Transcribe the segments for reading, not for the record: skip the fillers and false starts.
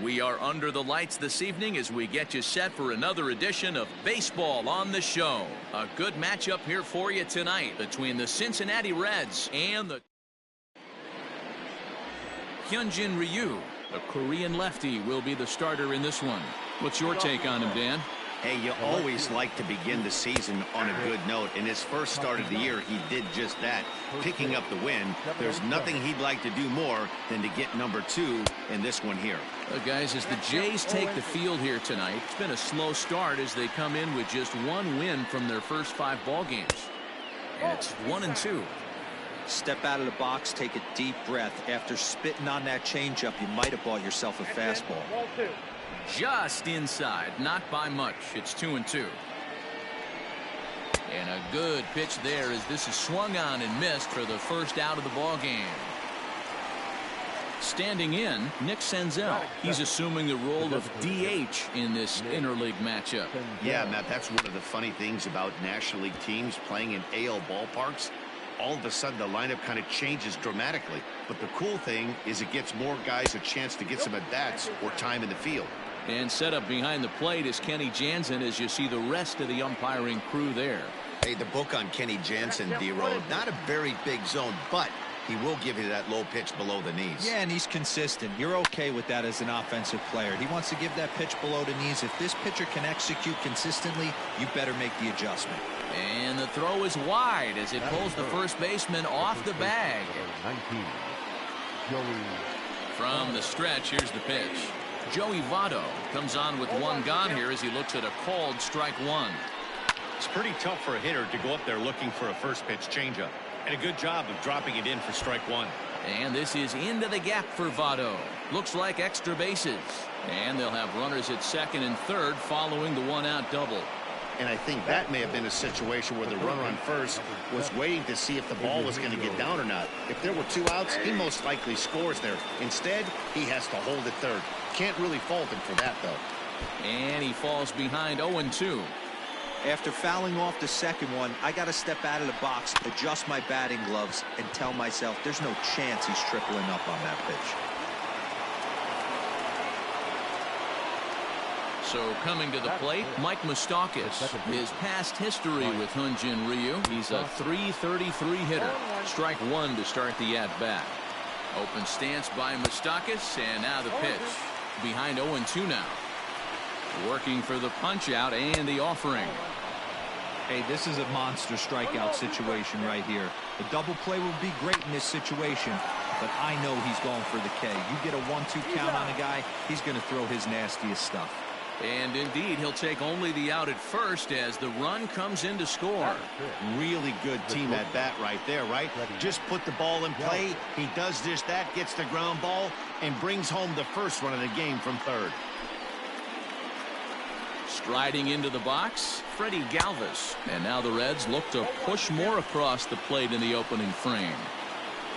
We are under the lights this evening as we get you set for another edition of Baseball on the Show. A good matchup here for you tonight between the Cincinnati Reds and the Hyunjin Ryu. The Korean lefty will be the starter in this one. What's your take on him, Dan? Hey, you always like to begin the season on a good note. In his first start of the year, he did just that, picking up the win. There's nothing he'd like to do more than to get number 2 in this one here. Guys, as the Jays take the field here tonight, it's been a slow start as they come in with just 1 win from their first 5 ball games. And it's 1-2. Step out of the box, take a deep breath. After spitting on that changeup, you might have bought yourself a fastball. Just inside, not by much. It's 2-2. And a good pitch there as this is swung on and missed for the first out of the ball game. Standing in, Nick Senzel. He's assuming the role of DH in this interleague matchup. Yeah, Matt, that's one of the funny things about National League teams playing in AL ballparks. All of a sudden, the lineup kind of changes dramatically. But the cool thing is it gets more guys a chance to get some at-bats or time in the field. And set up behind the plate is Kenny Jansen as you see the rest of the umpiring crew there. Hey, the book on Kenny Jansen, D-Road, not a very big zone, but he will give you that low pitch below the knees. Yeah, and he's consistent. You're okay with that as an offensive player. He wants to give that pitch below the knees. If this pitcher can execute consistently, you better make the adjustment. And the throw is wide as it pulls the first baseman off the bag. From the stretch, here's the pitch. Joey Votto comes on with 1 gone here as he looks at a called strike 1. It's pretty tough for a hitter to go up there looking for a first pitch changeup. And a good job of dropping it in for strike 1. And this is into the gap for Votto. Looks like extra bases. And they'll have runners at second and third following the 1-out double. And I think that may have been a situation where the runner on first was waiting to see if the ball was going to get down or not. If there were 2 outs, he most likely scores there. Instead, he has to hold at third. Can't really fault him for that, though. And he falls behind 0-2. After fouling off the second one, I got to step out of the box, adjust my batting gloves, and tell myself there's no chance he's tripling up on that pitch. So coming to the plate, Mike Moustakas. His past history with Hyunjin Ryu. He's a .333 hitter. Strike 1 to start the at-bat. Open stance by Moustakas, and now the pitch. Behind 0-2 now. Working for the punch-out and the offering. Hey, this is a monster strikeout situation right here. The double play will be great in this situation, but I know he's going for the K. You get a 1-2 count on a guy, he's going to throw his nastiest stuff. And indeed, he'll take only the out at first as the run comes in to score. Really good team at bat right there, right? Just put the ball in play. He does just that, gets the ground ball, and brings home the first run of the game from third. Striding into the box, Freddie Galvis. And now the Reds look to push more across the plate in the opening frame.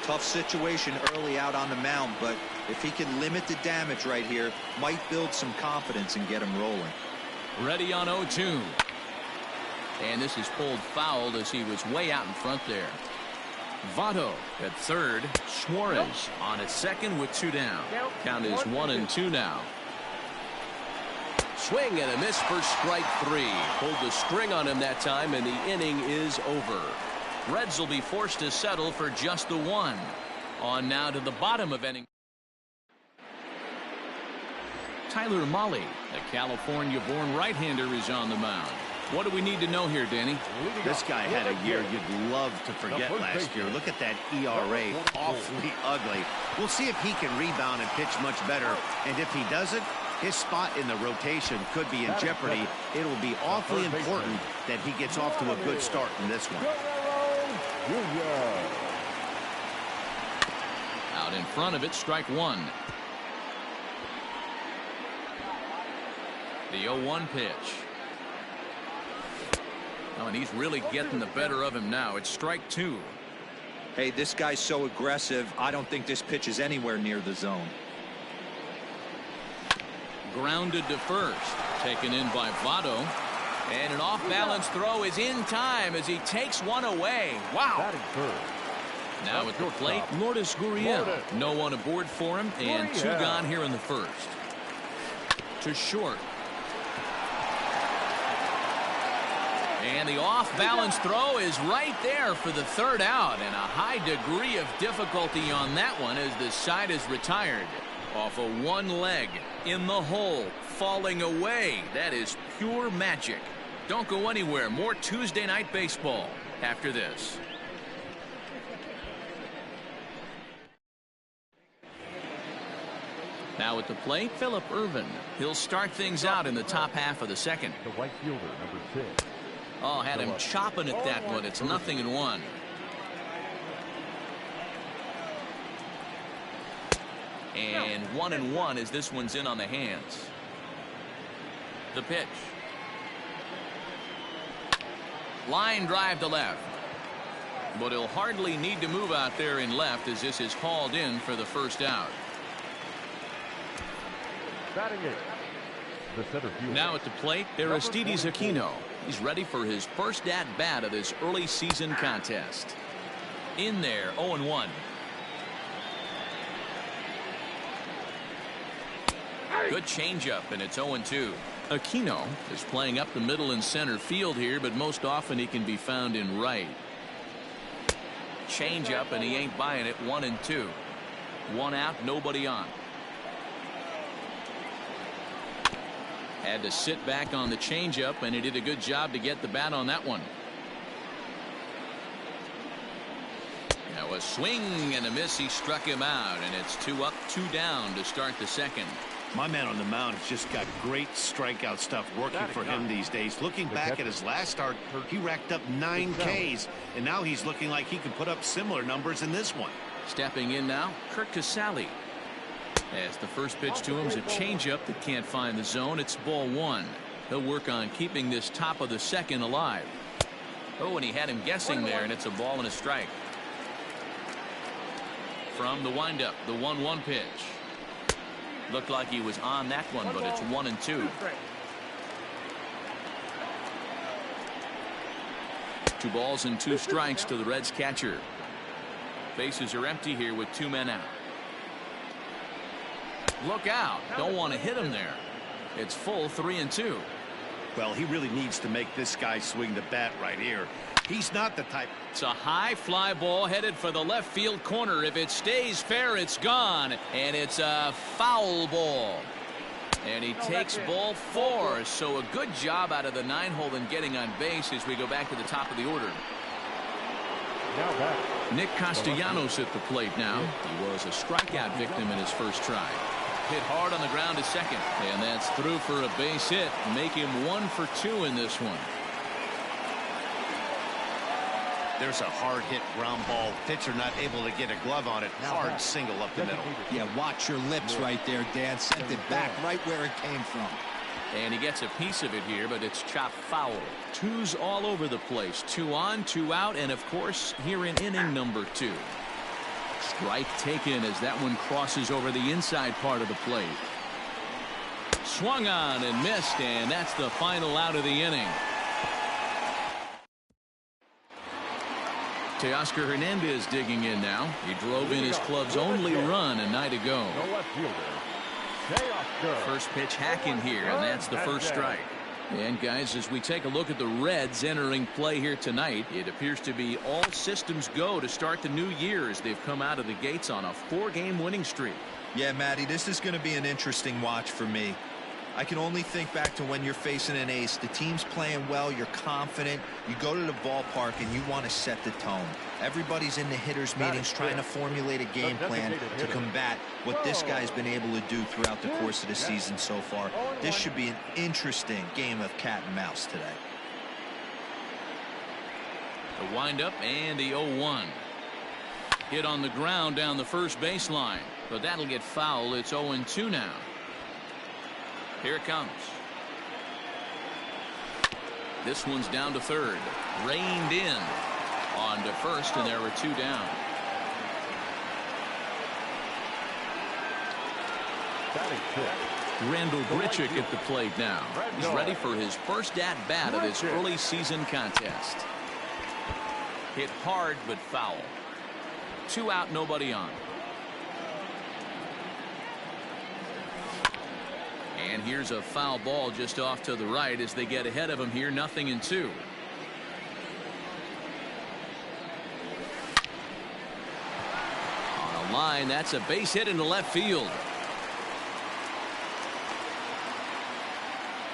Tough situation early out on the mound, but if he can limit the damage right here, might build some confidence and get him rolling. Ready on 0-2. And this is pulled foul as he was way out in front there. Votto at third. Suarez on at second with 2 down. Count is 1-2 now. Swing and a miss for strike 3. Pulled the string on him that time, and the inning is over. Reds will be forced to settle for just the 1. On now to the bottom of inning. Tyler Mahle, the California-born right-hander, is on the mound. What do we need to know here, Danny? This guy had a year you'd love to forget last year. Look at that ERA, awfully ugly. We'll see if he can rebound and pitch much better. And if he doesn't, his spot in the rotation could be in jeopardy. It'll be awfully important that he gets off to a good start in this one. Out in front of it, strike 1. The 0-1 pitch. Oh, and he's really getting the better of him now. It's strike 2. Hey, this guy's so aggressive, I don't think this pitch is anywhere near the zone. Grounded to first. Taken in by Votto. And an off-balance throw is in time as he takes one away. Wow. Now at the plate, Lourdes Gurriel. No one aboard for him, and 2 gone here in the first. to short. And the off-balance throw is right there for the third out, and a high degree of difficulty on that one as the side is retired. Off of one leg, in the hole, falling away. That is pure magic. Don't go anywhere. More Tuesday Night Baseball after this. Now at the plate, Phillip Ervin. He'll start things out in the top half of the second. The right fielder, number 6. Oh, had him chopping at that one. It's 0-1. And 1-1 as this one's in on the hands. The pitch. Line drive to left. But he'll hardly need to move out there in left as this is hauled in for the first out. Batting it. The center fielder. Now at the plate, Aristides Aquino. He's ready for his first at-bat of this early season contest. In there, 0-1. Good changeup, and it's 0-2. Aquino is playing up the middle and center field here, but most often he can be found in right. Changeup, and he ain't buying it. 1-2. One out, nobody on. Had to sit back on the changeup, and he did a good job to get the bat on that one. Now a swing and a miss. He struck him out, and it's 2 up, 2 down to start the second. My man on the mound has just got great strikeout stuff working for him these days. Looking back at his last start, he racked up 9 Ks, and now he's looking like he can put up similar numbers in this one. Stepping in now, Kurt Casale. As the first pitch to him is a changeup that can't find the zone. It's ball 1. He'll work on keeping this top of the second alive. Oh, and he had him guessing there, and it's a ball and a strike. From the windup, the 1-1 pitch. Looked like he was on that one, but it's 1-2. 2 balls and 2 strikes to the Reds catcher. Bases are empty here with 2 men out. Look out. Don't want to hit him there. It's full 3-2. Well, he really needs to make this guy swing the bat right here. He's not the type. It's a high fly ball headed for the left field corner. If it stays fair, it's gone. And it's a foul ball. And he takes ball 4. So a good job out of the 9-hole in getting on base as we go back to the top of the order. Nick Castellanos at the plate now. He was a strikeout victim in his first try. Hit hard on the ground to second, and that's through for a base hit. Make him 1 for 2 in this one. There's a hard hit ground ball. Pitcher not able to get a glove on it. Hard single up the middle. Yeah, watch your lips right there, Dan. Sent it back right where it came from. And he gets a piece of it here, but it's chopped foul. 2s all over the place. 2 on, 2 out, and of course here in inning number 2. Strike taken as that one crosses over the inside part of the plate. Swung on and missed, and that's the final out of the inning. Teoscar Hernandez digging in now. He drove in his club's only run a night ago. First pitch hack in here, and that's the first strike. And guys, as we take a look at the Reds entering play here tonight, it appears to be all systems go to start the new year as they've come out of the gates on a 4-game winning streak. Yeah, Matty, this is going to be an interesting watch for me. I can only think back to when you're facing an ace. The team's playing well, you're confident, you go to the ballpark and you want to set the tone. Everybody's in the hitters meetings trying to formulate a game plan to combat what this guy's been able to do throughout the course of the season so far. This should be an interesting game of cat and mouse today. The windup and the 0-1. Hit on the ground down the first baseline, but that'll get foul. It's 0-2 now. Here it comes. This one's down to third. Reined in. On to first, and there were 2 down. Randall Grichuk at the plate now. He's ready for his first at-bat of this early season contest. Hit hard but foul. 2 out, nobody on. And here's a foul ball just off to the right as they get ahead of him here, 0-2. On a line, that's a base hit into left field.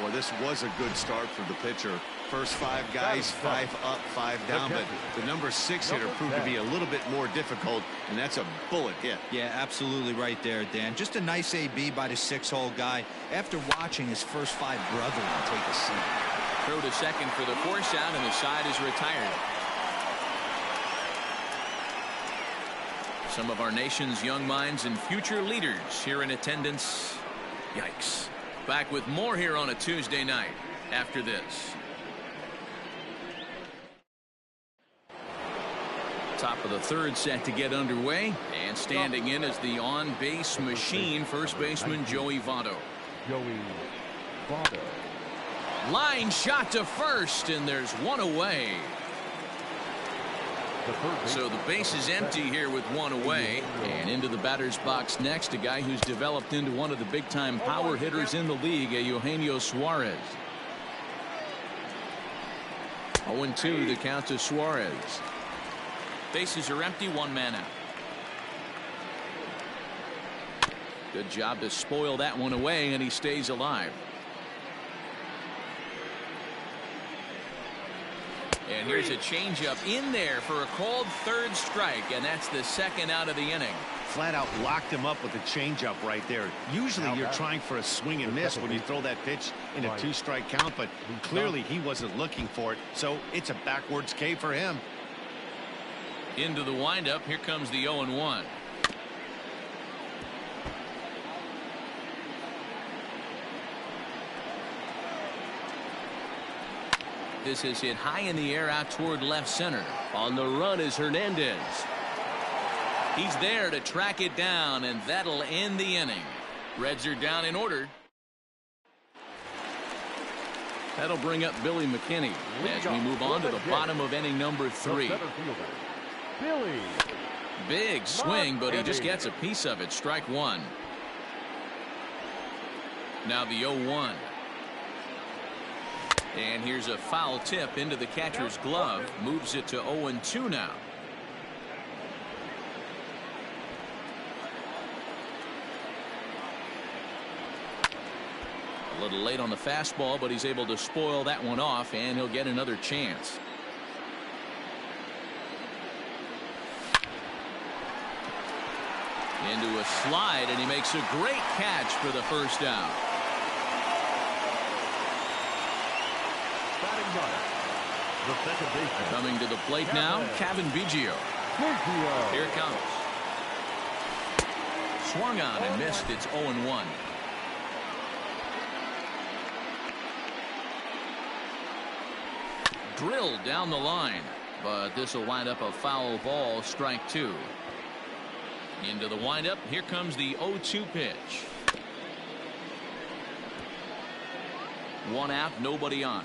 Well, this was a good start for the pitcher. First 5 guys, 5 up, 5 down, but the number 6 hitter proved to be a little bit more difficult, and that's a bullet hit. Yeah, absolutely right there, Dan. Just a nice AB by the 6-hole guy after watching his first 5 brethren take a seat. Throw to second for the force out, and the side is retired. Some of our nation's young minds and future leaders here in attendance. Yikes. Back with more here on a Tuesday night after this. Top of the third set to get underway, and standing in is the on-base machine, first baseman Joey Votto. Line shot to first, and there's one away. So the base is empty here with one away, and into the batter's box next, a guy who's developed into one of the big-time power hitters in the league, Eugenio Suarez. 0-2 the count to Suarez. Bases are empty, one man out. Good job to spoil that one away, and he stays alive. And here's a changeup in there for a called third strike, and that's the second out of the inning. Flat out locked him up with a changeup right there. Usually you're trying for a swing and miss when you throw that pitch in a 2-strike count, but clearly he wasn't looking for it, so it's a backwards K for him. Into the windup, here comes the 0-1. This is hit high in the air out toward left center. On the run is Hernandez. He's there to track it down, and that'll end the inning. Reds are down in order. That'll bring up Billy McKinney as we move on to the bottom of inning number 3. Big swing, but he just gets a piece of it. Strike one. Now the 0-1. And here's a foul tip into the catcher's glove. Moves it to 0-2 now. A little late on the fastball, but he's able to spoil that one off, and he'll get another chance. Into a slide, and he makes a great catch for the first out. Coming to the plate now, Kevin Biggio. Here it comes. Swung on and missed. It's 0-1. Drilled down the line, but this will wind up a foul ball. Strike two. Into the windup. Here comes the 0-2 pitch. One out, nobody on.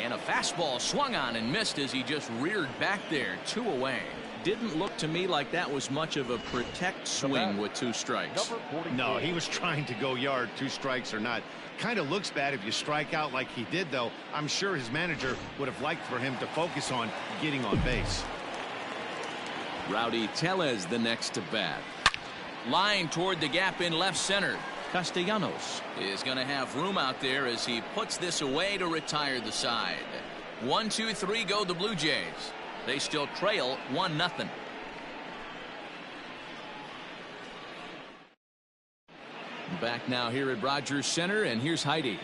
And a fastball swung on and missed as he just reared back there. 2 away. Didn't look to me like that was much of a protect swing with 2 strikes. No, he was trying to go yard, 2 strikes or not. Kind of looks bad if you strike out like he did, though. I'm sure his manager would have liked for him to focus on getting on base. Rowdy Tellez the next to bat. Line toward the gap in left center. Castellanos is going to have room out there as he puts this away to retire the side. 1, 2, 3 go the Blue Jays. They still trail 1-0. Back now here at Rogers Center, and here's Heidi.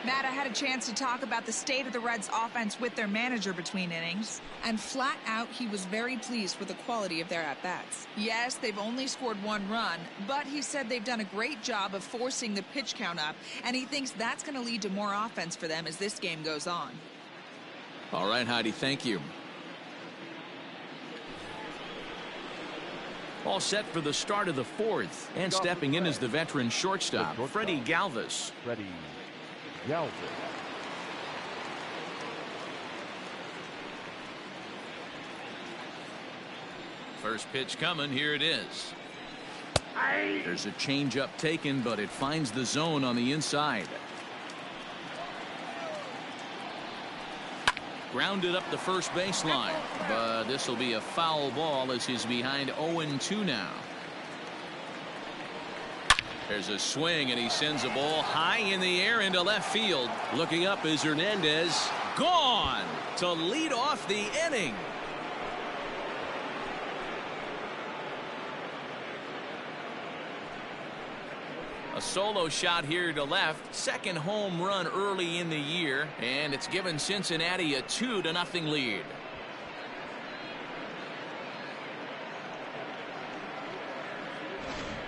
Matt, I had a chance to talk about the state of the Reds offense with their manager between innings, and flat out he was very pleased with the quality of their at-bats. Yes, they've only scored 1 run, but he said they've done a great job of forcing the pitch count up, and he thinks that's going to lead to more offense for them as this game goes on. All right, Heidi, thank you. All set for the start of the 4th, and stepping in is the veteran shortstop, Freddie Galvis. First pitch coming. Here it is. There's a changeup taken, but it finds the zone on the inside. Grounded up the first baseline, but this will be a foul ball as he's behind 0-2 now. There's a swing, and he sends a ball high in the air into left field. Looking up is Hernandez. Gone to lead off the inning. A solo shot here to left. Second home run early in the year, and it's given Cincinnati a 2-0 lead.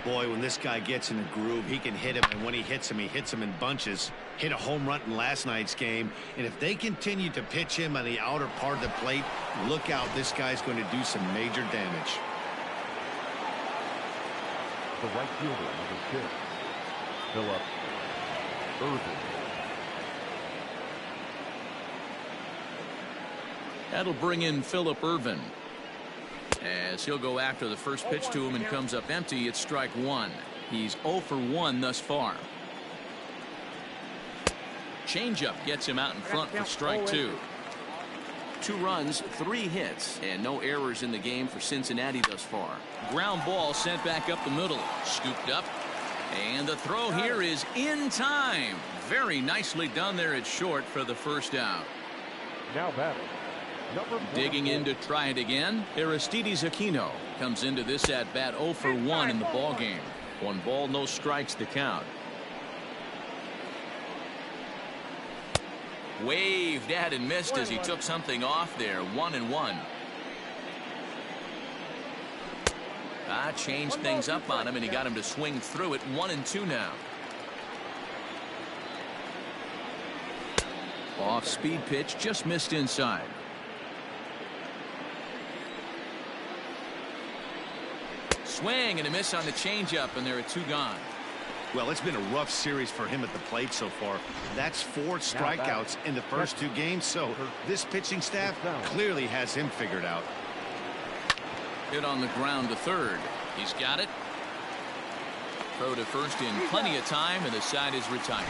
Boy, when this guy gets in a groove, he can hit him, and when he hits him in bunches. Hit a home run in last night's game, and if they continue to pitch him on the outer part of the plate, look out, this guy's going to do some major damage. The right fielder, number 6, Philip Irvin. That'll bring in Philip Irvin, as he'll go after the first pitch to him and comes up empty. It's strike one. He's 0 for 1 thus far. Changeup gets him out in front for strike 2. 2 runs, 3 hits, and no errors in the game for Cincinnati thus far. Ground ball sent back up the middle. Scooped up, and the throw here is in time. Very nicely done there at short for the first out. Now batting, number 44. Digging in to try it again, Aristides Aquino comes into this at bat 0 for 1 in the ball game. 1 ball, no strikes to count. Waved at and missed as he took something off there. 1-1. Changed things up on him, and he got him to swing through it. 1-2 now. Off speed pitch, just missed inside. Swing and a miss on the changeup, and there are 2 gone. Well, it's been a rough series for him at the plate so far. That's 4 strikeouts in the first 2 games, so this pitching staff clearly has him figured out. Hit on the ground to third. He's got it. Throw to first in plenty of time, and the side is retired.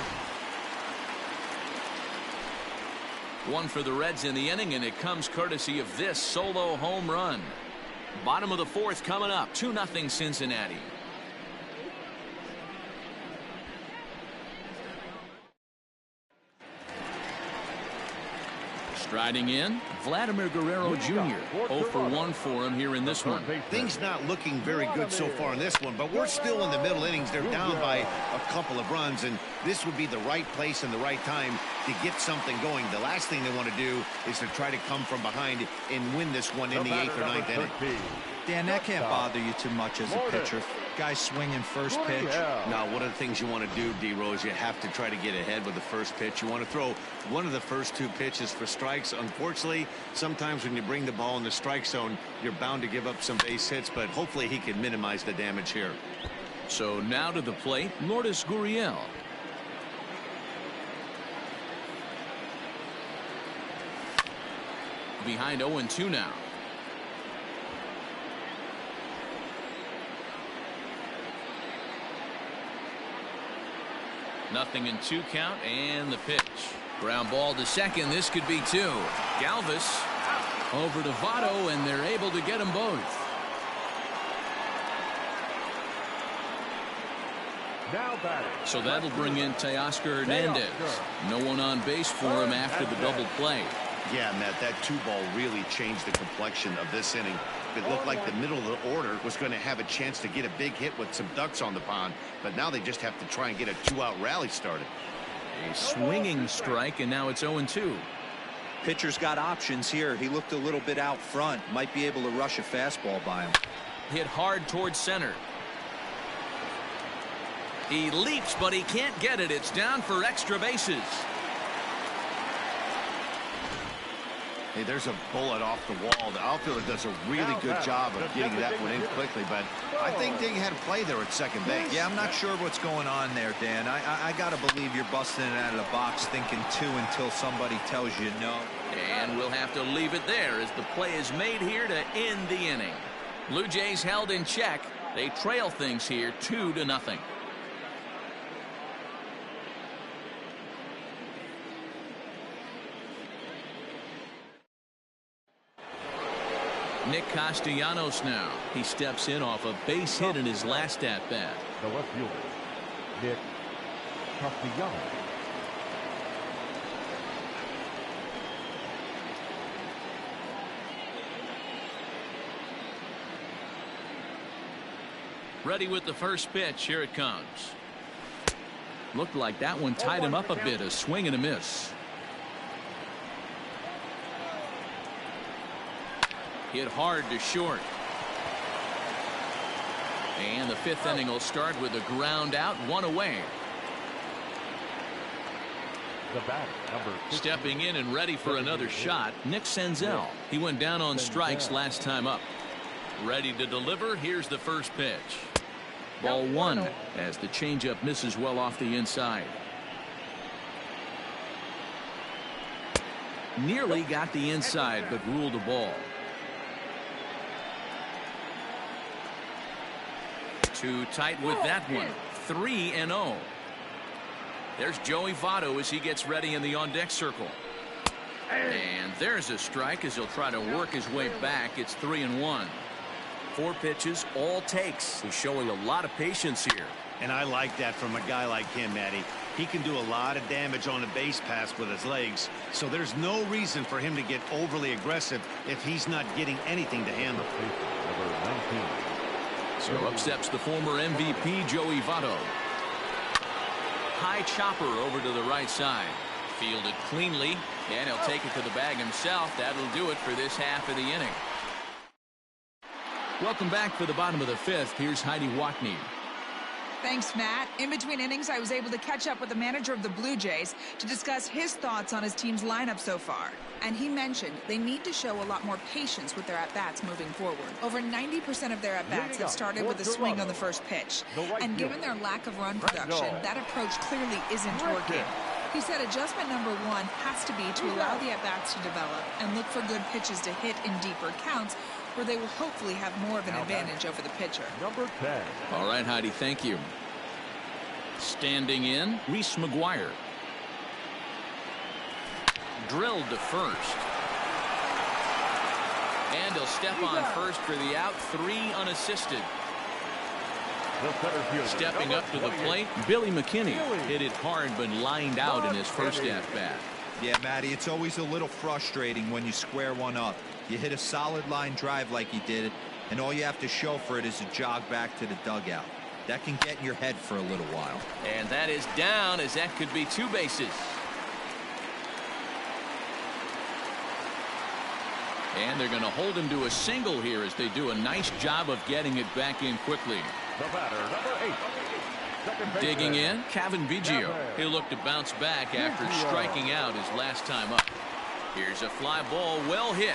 1 for the Reds in the inning, and it comes courtesy of this solo home run. Bottom of the 4th coming up. 2-0 Cincinnati. Striding in, Vladimir Guerrero Jr. 0 for 1 for him here in this one. Things not looking very good so far in this one, but we're still in the middle innings. They're down by a couple of runs, and this would be the right place and the right time to get something going. The last thing they want to do is to try to come from behind and win this one in the 8th or 9th inning. Dan, that can't bother you too much as a pitcher. Guy swinging first pitch. Now, one of the things you want to do, D-Rose, you have to try to get ahead with the first pitch. You want to throw one of the first 2 pitches for strikes. Unfortunately, sometimes when you bring the ball in the strike zone, you're bound to give up some base hits, but hopefully he can minimize the damage here. So now to the plate, Lourdes Gurriel. Behind 0-2 now. Nothing in 2 count, and the pitch. Ground ball to second. This could be 2. Galvis over to Votto, and they're able to get them both. Now batting. So that'll bring in Teoscar Hernandez. No one on base for him after the double play. Yeah, Matt, that 2-ball really changed the complexion of this inning. It looked like the middle of the order was going to have a chance to get a big hit with some ducks on the pond, but now they just have to try and get a 2-out rally started. A swinging strike, and now it's 0-2. Pitcher's got options here. He looked a little bit out front. Might be able to rush a fastball by him. Hit hard towards center. He leaps, but he can't get it. It's down for extra bases. Hey, there's a bullet off the wall. The outfielder does a really good job of getting that one in quickly, but I think they had a play there at second base. Yeah, I'm not sure what's going on there, Dan. I got to believe you're busting it out of the box thinking 2 until somebody tells you no. And we'll have to leave it there as the play is made here to end the inning. Blue Jays held in check. They trail things here 2-0. Nick Castellanos now. He steps in off a base hit in his last at-bat. The left fielder, Nick Castellanos. Ready with the first pitch. Here it comes. Looked like that one tied him up a bit. A swing and a miss. Hit hard to short. And the fifth inning will start with a ground out, 1 away. The batter, number 15. Stepping in and ready for another shot, Nick Senzel. He went down on strikes last time up. Ready to deliver. Here's the first pitch. Ball 1 as the changeup misses well off the inside. Nearly got the inside, but ruled a ball. Too tight with that one. 3-0. There's Joey Votto as he gets ready in the on-deck circle. And there's a strike as he'll try to work his way back. It's 3-1. 4 pitches, all takes. He's showing a lot of patience here. And I like that from a guy like him, Matty. He can do a lot of damage on a base pass with his legs, so there's no reason for him to get overly aggressive if he's not getting anything to handle. Number 19. So up steps the former MVP, Joey Votto. High chopper over to the right side. Fielded cleanly, and he'll take it to the bag himself. That'll do it for this half of the inning. Welcome back for the bottom of the 5th. Here's Heidi Watney. Thanks, Matt. In between innings, I was able to catch up with the manager of the Blue Jays to discuss his thoughts on his team's lineup so far. And he mentioned they need to show a lot more patience with their at-bats moving forward. Over 90% of their at-bats have started with a swing on the first pitch. And given their lack of run production, that approach clearly isn't working. He said adjustment number 1 has to be to allow the at-bats to develop and look for good pitches to hit in deeper counts where they will hopefully have more of an advantage over the pitcher. Number 10. All right, Heidi, thank you. Standing in, Reese McGuire. Drilled to first. And he'll step on first for the out, 3 unassisted. Stepping up to the plate, Billy McKinney hit it hard but lined out in his first at-bat. Yeah, Matty, it's always a little frustrating when you square one up. You hit a solid line drive like he did, and all you have to show for it is a jog back to the dugout. That can get in your head for a little while. And that is down, as that could be 2 bases. And they're going to hold him to a single here as they do a nice job of getting it back in quickly. The batter, number 8. Digging in, Kevin Biggio. He'll look to bounce back after striking out his last time up. Here's a fly ball, well hit.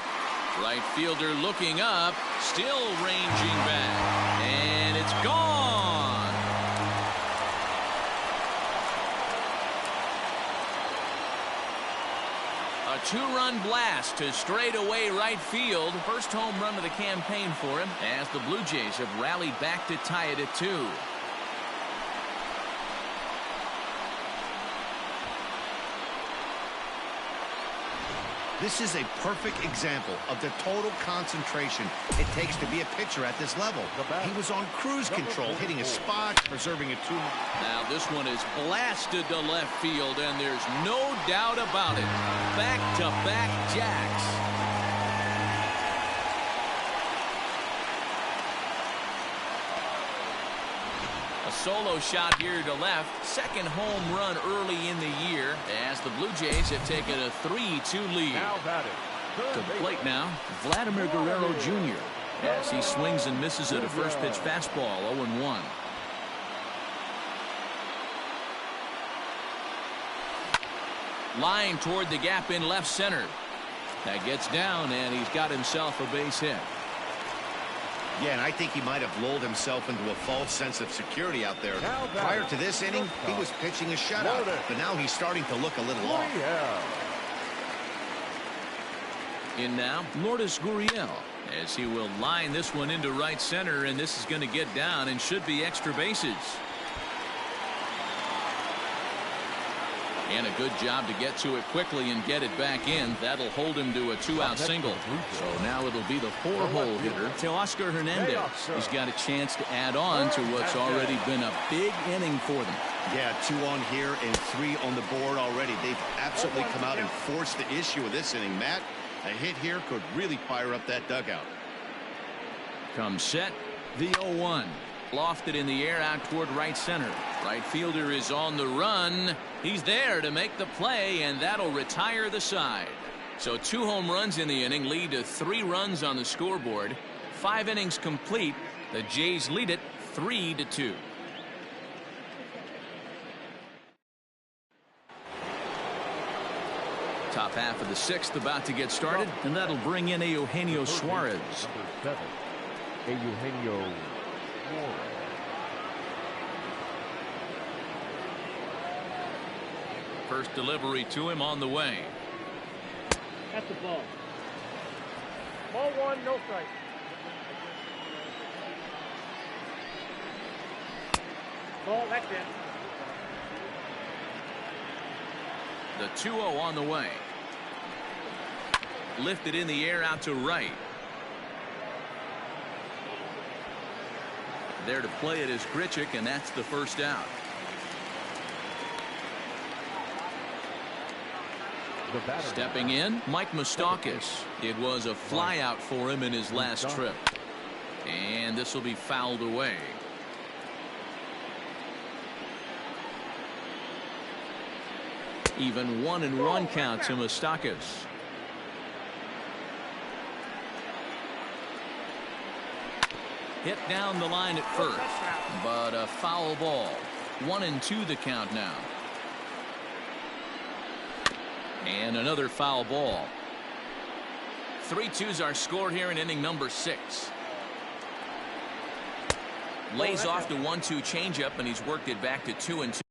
Right fielder looking up, still ranging back. And it's gone. A 2-run blast to straightaway right field. First home run of the campaign for him as the Blue Jays have rallied back to tie it at 2. This is a perfect example of the total concentration it takes to be a pitcher at this level. He was on cruise control, hitting a spot, preserving a 2. Now this one is blasted to left field, and there's no doubt about it. Back-to-back jacks. A solo shot here to left. Second home run early in the year as the Blue Jays have taken a 3-2 lead. To the plate now, Vladimir Guerrero Jr. as he swings and misses at a first pitch fastball, 0-1. Line toward the gap in left center. That gets down, and he's got himself a base hit. Yeah, and I think he might have lulled himself into a false sense of security out there. Prior to this inning, he was pitching a shutout, but now he's starting to look a little off. In now, Lourdes Gurriel as he will line this one into right center, and this is going to get down and should be extra bases. And a good job to get to it quickly and get it back in. That'll hold him to a 2-out single. So now it'll be the 4-hole hitter, Teoscar Hernandez. He's got a chance to add on to what's already been a big inning for them. Yeah, 2 on here and 3 on the board already. They've absolutely come out and forced the issue of this inning, Matt. A hit here could really fire up that dugout. Comes set, the 0-1. Lofted in the air out toward right center. Right fielder is on the run. He's there to make the play, and that'll retire the side. So 2 home runs in the inning lead to 3 runs on the scoreboard. 5 innings complete. The Jays lead it 3-2. Top half of the 6th about to get started, and that'll bring in Eugenio Suarez. Number 7, Eugenio Suarez. First delivery to him on the way. That's the ball. Ball 1, no strike. Ball, that's it. The 2-0 on the way. Lifted in the air out to right. There to play it is Grichuk, and that's the first out. Stepping in, Mike Moustakas. It was a flyout for him in his last trip. And this will be fouled away. Even 1-1 count to Moustakas. Hit down the line at first, but a foul ball. 1-2 the count now. And another foul ball. 3-2's our score here in inning number 6. Lays off the 1-2 changeup, and he's worked it back to 2-2.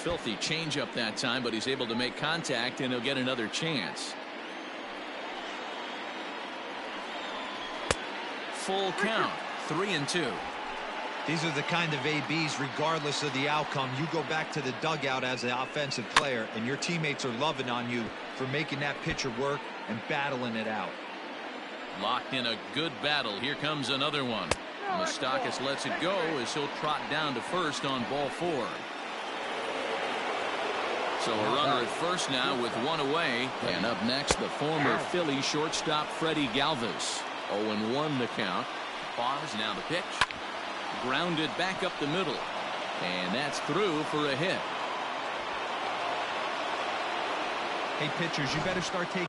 filthy changeup that time, but he's able to make contact, and he'll get another chance. Full count, 3-2. These are the kind of ABs, regardless of the outcome, you go back to the dugout as an offensive player, and your teammates are loving on you for making that pitcher work and battling it out. Locked in a good battle. Here comes another one. Moustakas lets it go as he'll trot down to first on ball 4. So a runner at first now with one away. And up next, the former Philly shortstop Freddie Galvis. 0-1 the count. Pause, now the pitch. Grounded back up the middle. And that's through for a hit. Hey, pitchers, you better start taking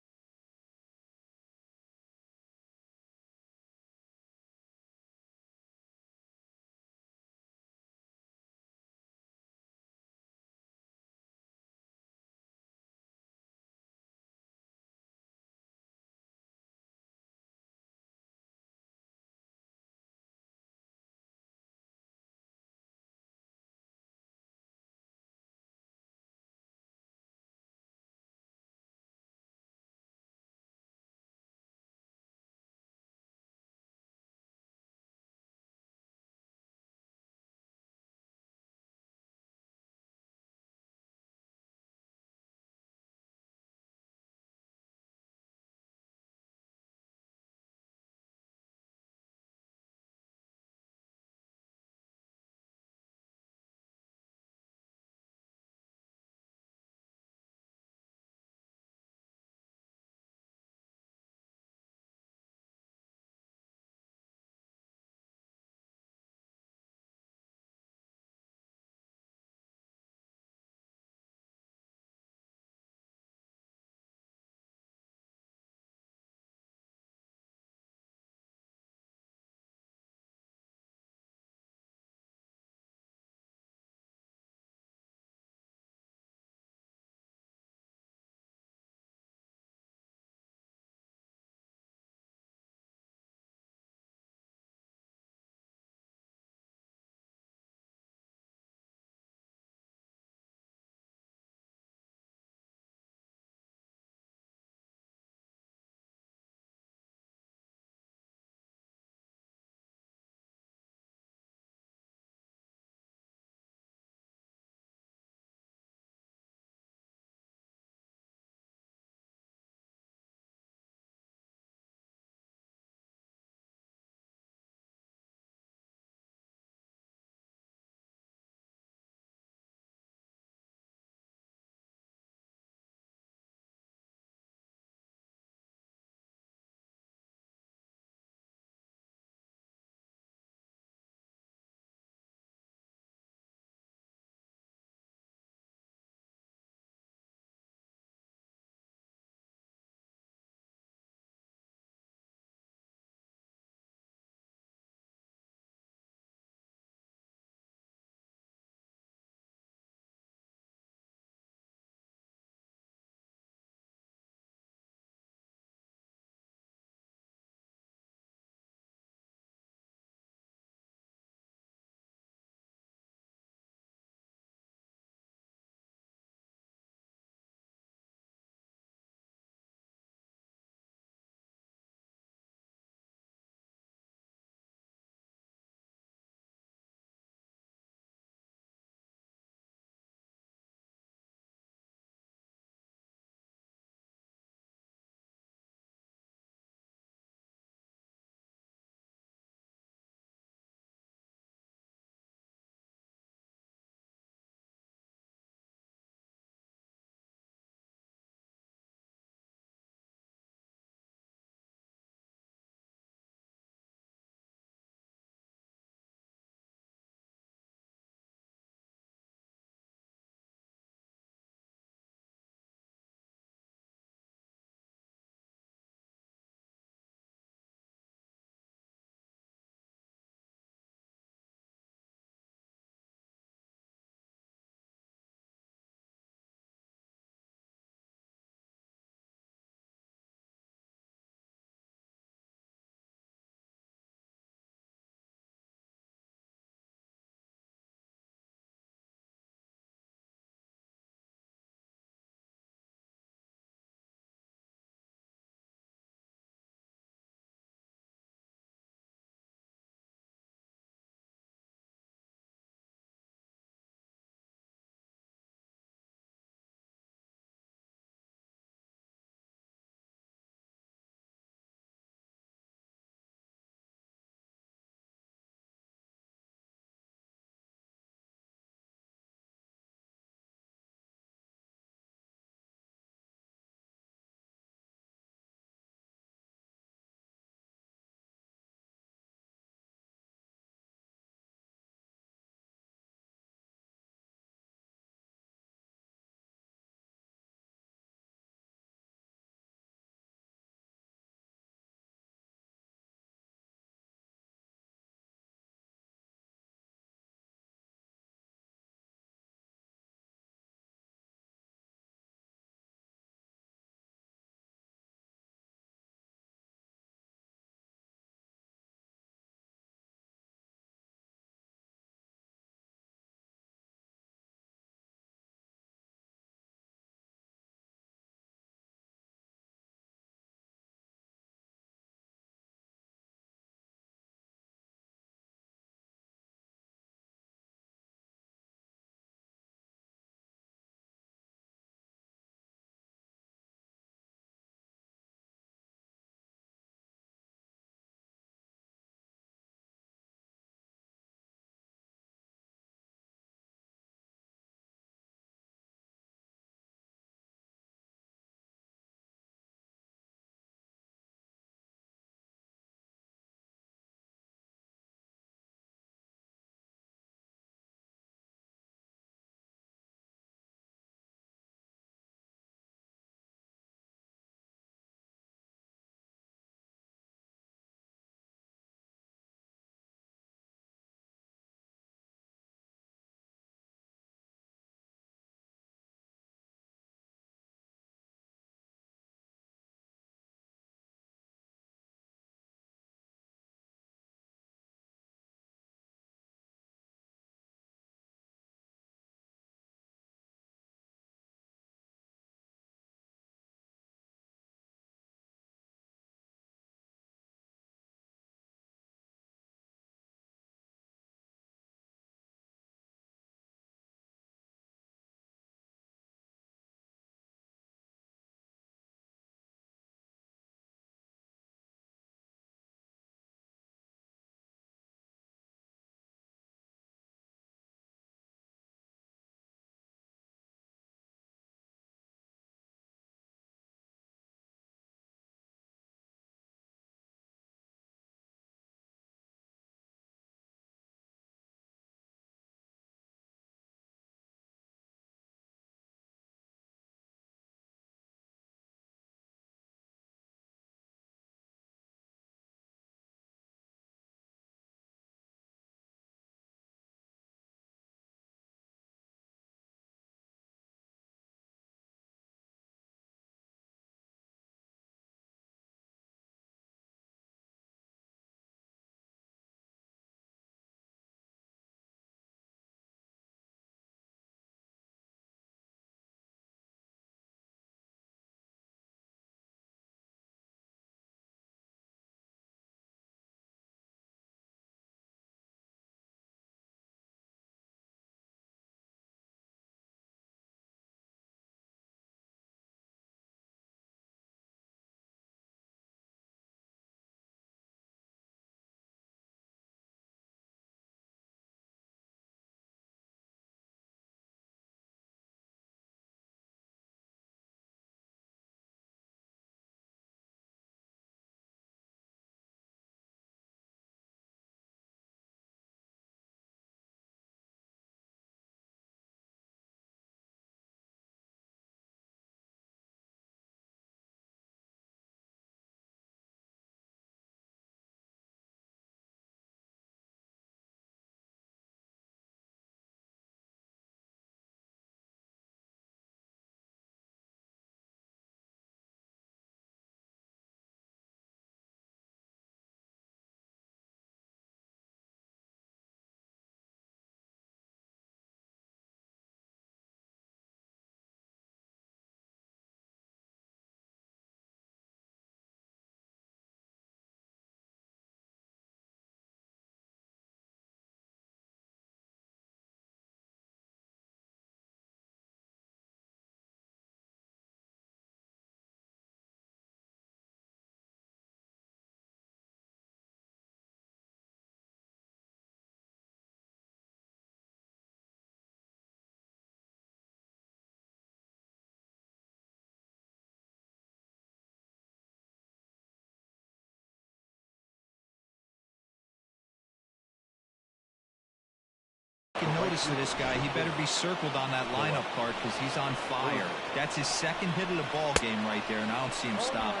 notice of this guy. He better be circled on that lineup card because he's on fire. That's his second hit of the ball game right there, and I don't see him stopping.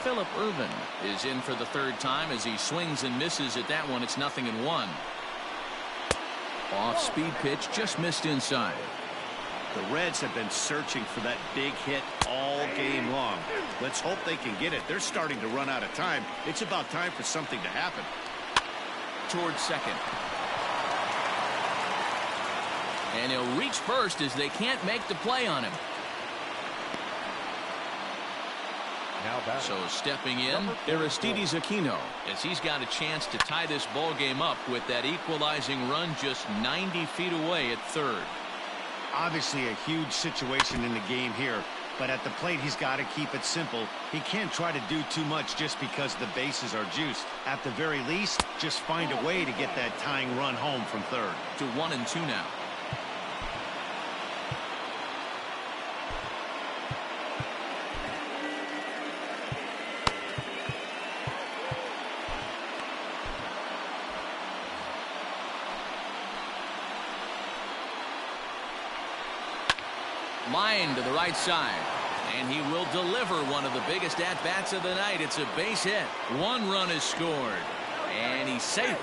Phillip Ervin is in for the third time as he swings and misses at that one. It's 0-1. Off-speed pitch just missed inside. The Reds have been searching for that big hit all game long. Let's hope they can get it. They're starting to run out of time. It's about time for something to happen. Towards second. And he'll reach first as they can't make the play on him. So stepping in, Aristides Aquino, as he's got a chance to tie this ball game up with that equalizing run just 90 feet away at third. Obviously a huge situation in the game here, but at the plate he's got to keep it simple. He can't try to do too much just because the bases are juiced. At the very least, just find a way to get that tying run home from third. To 1-2 now. Line to the right side, and he will deliver one of the biggest at-bats of the night. It's a base hit. One run is scored, and he's safe.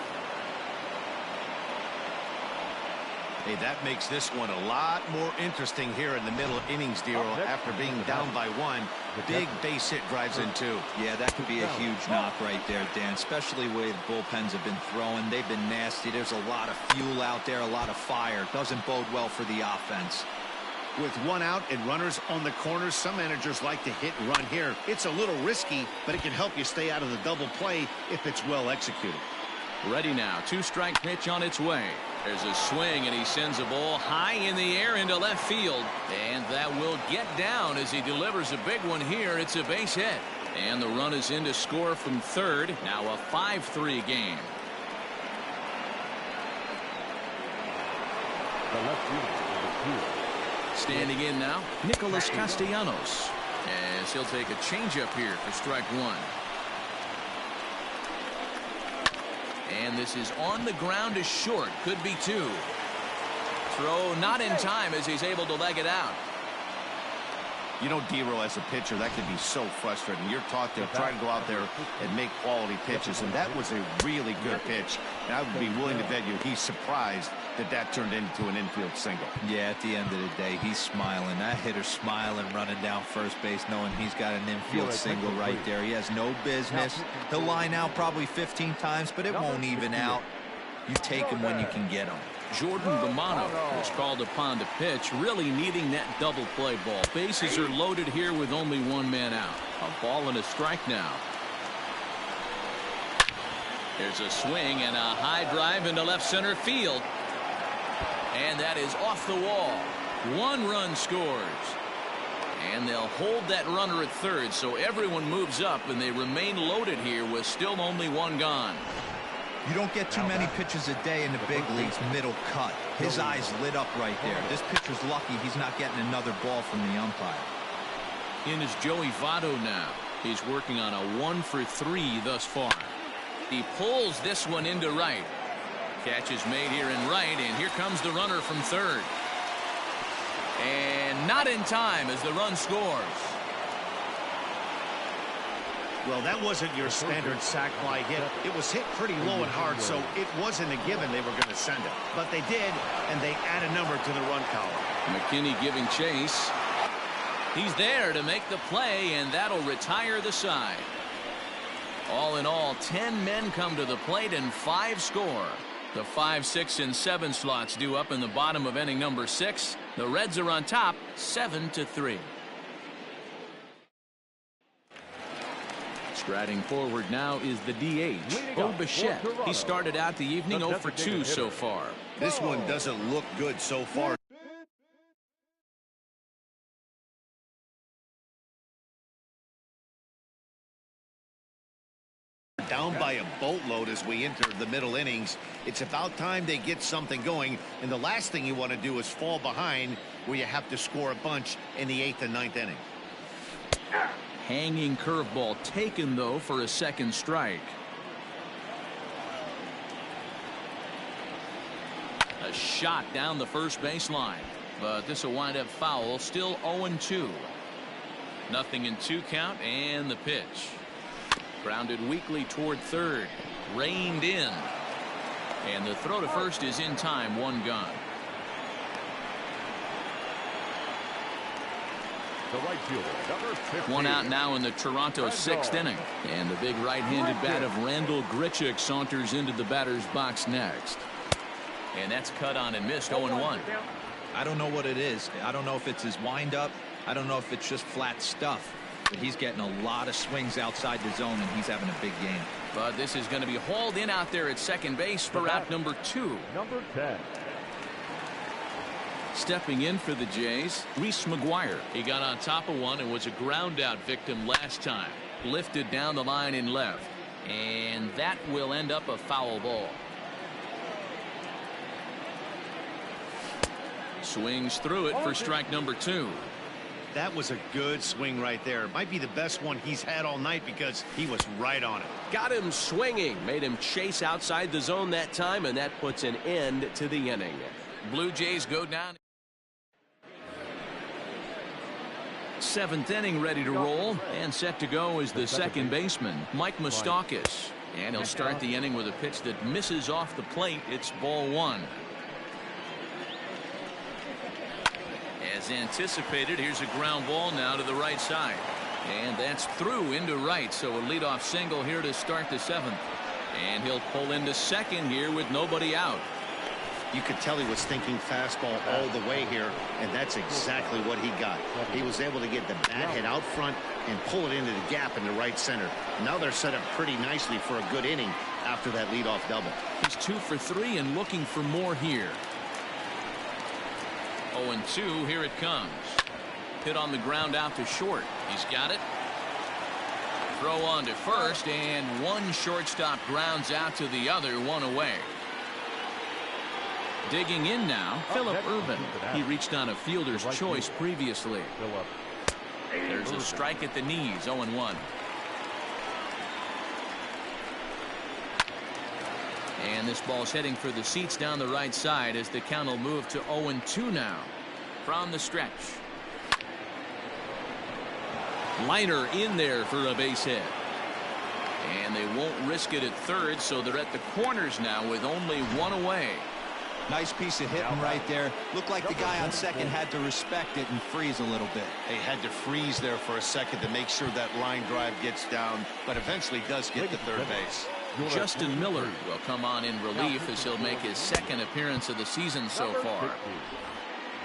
Hey, that makes this one a lot more interesting here in the middle innings, Dero. After being down by one, big base hit drives in two. Yeah, that could be a huge knock right there, Dan, especially the way the bullpens have been throwing. They've been nasty. There's a lot of fuel out there, a lot of fire. Doesn't bode well for the offense. With one out and runners on the corners, some managers like to hit and run here. It's a little risky, but it can help you stay out of the double play if it's well executed. Ready now. Two-strike pitch on its way. There's a swing, and he sends a ball high in the air into left field. And that will get down as he delivers a big one here. It's a base hit. And the run is in to score from third. Now a 5-3 game. The left fielder. Standing in now, Nicholas Castellanos, as he'll take a changeup here for strike one. And this is on the ground is short. Could be two. Throw not in time as he's able to leg it out. You know, Dero, as a pitcher, that can be so frustrating. You're taught to try to go out there and make quality pitches, and that was a really good pitch. And I would be willing to bet you he's surprised that that turned into an infield single. Yeah, at the end of the day, he's smiling. That hitter's smiling, running down first base, knowing he's got an infield single right there. He has no business. He'll line out probably 15 times, but it won't even out. You take him when you can get him. Jordan Romano was called upon to pitch, really needing that double play ball. Bases are loaded here with only one man out. A ball and a strike now. There's a swing and a high drive into left center field. And that is off the wall. One run scores. And they'll hold that runner at third, so everyone moves up, and they remain loaded here with still only one gone. You don't get too many pitches a day in the big leagues middle cut. His eyes lit up right there. This pitcher's lucky he's not getting another ball from the umpire. In is Joey Votto now. He's working on a 1-for-3 thus far. He pulls this one into right. Catch is made here in right, and here comes the runner from third. And not in time as the run scores. Well, that wasn't your standard sac fly hit. It was hit pretty low and hard, so it wasn't a given they were going to send it. But they did, and they add a number to the run column. McKinney giving chase. He's there to make the play, and that'll retire the side. All in all, 10 men come to the plate and 5 score. The 5, 6, and 7 slots due up in the bottom of inning number 6. The Reds are on top, 7-3. Striding forward now is the DH, Bo Bichette. He started out the evening 0-for-2 so far. This one doesn't look good so far. Down by a boatload as we enter the middle innings. It's about time they get something going, and the last thing you want to do is fall behind where you have to score a bunch in the 8th and 9th inning. Hanging curveball taken, though, for a second strike. A A shot down the first baseline, but this will wind up foul. Still 0-2. Nothing in 2 count, and the pitch. Grounded weakly toward third. Reined in. And the throw to first is in time. 1 gone. The right fielder, number 15. 1 out now in the Toronto 6th inning. And the big right-handed bat of Randall Grichuk saunters into the batter's box next. And that's cut on and missed. 0-1. I don't know what it is. I don't know if it's his windup. I don't know if it's just flat stuff. But he's getting a lot of swings outside the zone, and he's having a big game. But this is going to be hauled in out there at second base for out number 2. Number 10. Stepping in for the Jays, Reese McGuire. He got on top of one and was a ground out victim last time. Lifted down the line in left. And that will end up a foul ball. Swings through it for strike number 2. That was a good swing right there. Might be the best one he's had all night because he was right on it. Got him swinging, made him chase outside the zone that time, and that puts an end to the inning. Blue Jays go down. 7th inning, ready to roll, and set to go is the second baseman, Mike Moustakas. And he'll start the inning with a pitch that misses off the plate. It's ball 1. As anticipated, here's a ground ball now to the right side. And that's through into right, so a leadoff single here to start the 7th. And he'll pull into second here with nobody out. You could tell he was thinking fastball all the way here, and that's exactly what he got. He was able to get the bat head out front and pull it into the gap in the right center. Now they're set up pretty nicely for a good inning after that leadoff double. He's 2 for 3 and looking for more here. 0-2, here it comes. Hit on the ground out to short. He's got it. Throw on to first, and one shortstop grounds out to the other, 1 away. Digging in now, Phillip Ervin. He reached on a fielder's choice previously. There's a strike at the knees, 0-1. And this ball's heading for the seats down the right side as the count will move to 0-2 now. From the stretch. Liner in there for a base hit. And they won't risk it at third, so they're at the corners now with only 1 away. Nice piece of hitting right there. Looked like the guy on second had to respect it and freeze a little bit. They had to freeze there for a second to make sure that line drive gets down, but eventually does get to third base. Justin Miller will come on in relief as he'll make his 2nd appearance of the season so far.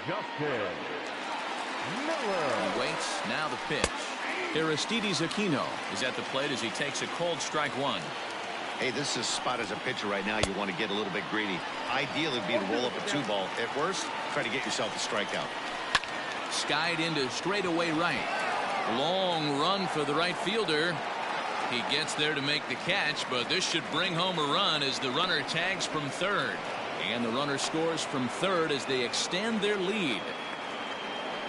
Justin Miller. He waits. Now the pitch. Aristides Aquino is at the plate as he takes a cold strike 1. Hey, this is a spot as a pitcher right now. You want to get a little bit greedy. Ideally, it'd be to roll up a 2-ball. At worst, try to get yourself a strikeout. Skied into straightaway right. Long run for the right fielder. He gets there to make the catch, but this should bring home a run as the runner tags from third. And the runner scores from third as they extend their lead.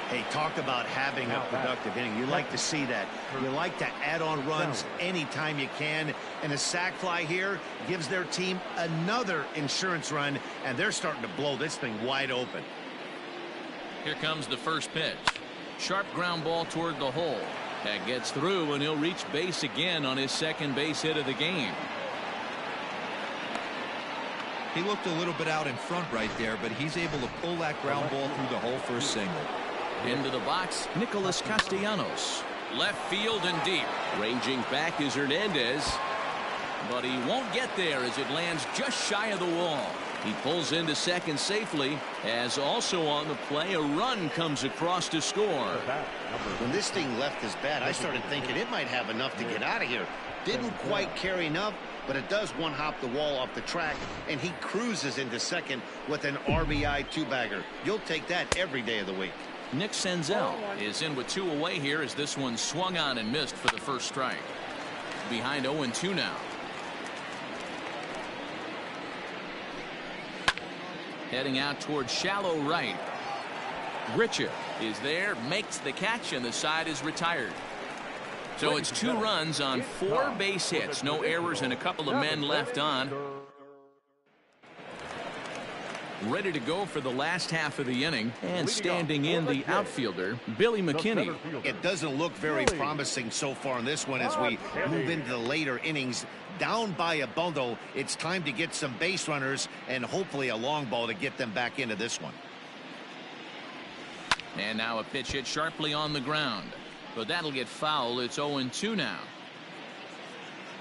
Hey, talk about having a productive inning. You like to see that. You like to add on runs anytime you can. And a sac fly here gives their team another insurance run, and they're starting to blow this thing wide open. Here comes the first pitch. Sharp ground ball toward the hole. That gets through, and he'll reach base again on his 2nd base hit of the game. He looked a little bit out in front right there, but he's able to pull that ground ball through the hole for a single. Into the box, Nicholas Castellanos. Left field and deep. Ranging back is Hernandez. But he won't get there as it lands just shy of the wall. He pulls into second safely, as also on the play a run comes across to score. When this thing left his bat, I started thinking it might have enough to get out of here. Didn't quite carry enough, but it does one-hop the wall off the track, and he cruises into second with an RBI 2-bagger. You'll take that every day of the week. Nick Senzel is in with 2 away here as this one swung on and missed for the first strike. Behind 0-2 now. Heading out towards shallow right. Grichuk is there, makes the catch, and the side is retired. So it's 2 runs on 4 base hits. No errors and a couple of men left on. ready to go for the last half of the inning. And standing in the outfielder, Billy McKinney. It doesn't look very promising so far in this one as we move into the later innings. Down by a bundle, it's time to get some base runners and hopefully a long ball to get them back into this one. And now a pitch hit sharply on the ground. But that'll get foul. It's 0-2 now.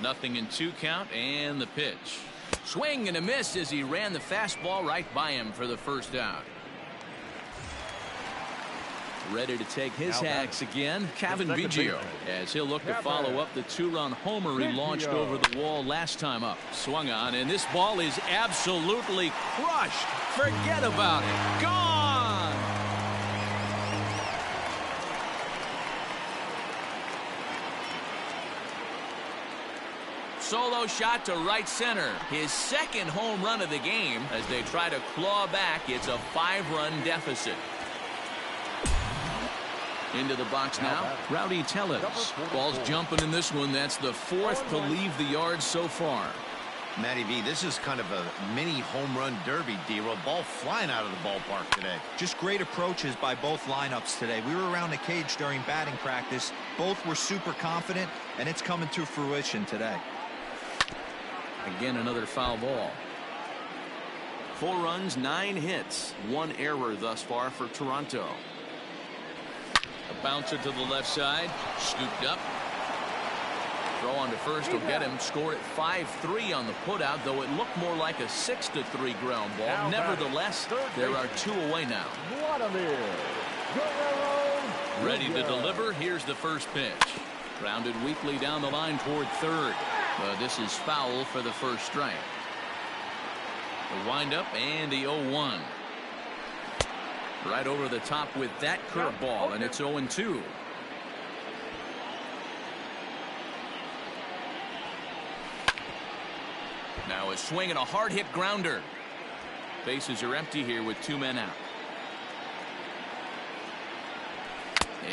0-2 count, and the pitch. Swing and a miss as he ran the fastball right by him for the first out. Ready to take his hacks again, Kevin Biggio, as he'll look to follow up the two-run homer he launched over the wall last time up. Swung on, and this ball is absolutely crushed. Forget about it. Gone! Solo shot to right center. His second home run of the game as they try to claw back. It's a 5-run deficit. Into the box now, Rowdy Tellez. Ball's jumping in this one. That's the 4th to leave the yard so far. Matty V, this is kind of a mini home run derby, D-Roll. Ball flying out of the ballpark today. Just great approaches by both lineups today. We were around the cage during batting practice. Both were super confident, and it's coming to fruition today. Again, another foul ball. 4 runs, 9 hits, 1 error thus far for Toronto. A bouncer to the left side, scooped up. Throw on to first will get him. Scored at 5-3 on the putout, though it looked more like a 6-3 ground ball. Nevertheless, there are 2 away now. Ready to deliver. Here's the first pitch. Grounded weakly down the line toward third. But this is foul for the first strike. The windup and the 0-1. Right over the top with that curveball, and it's 0-2. Now a swing and a hard hit grounder. Bases are empty here with 2 men out.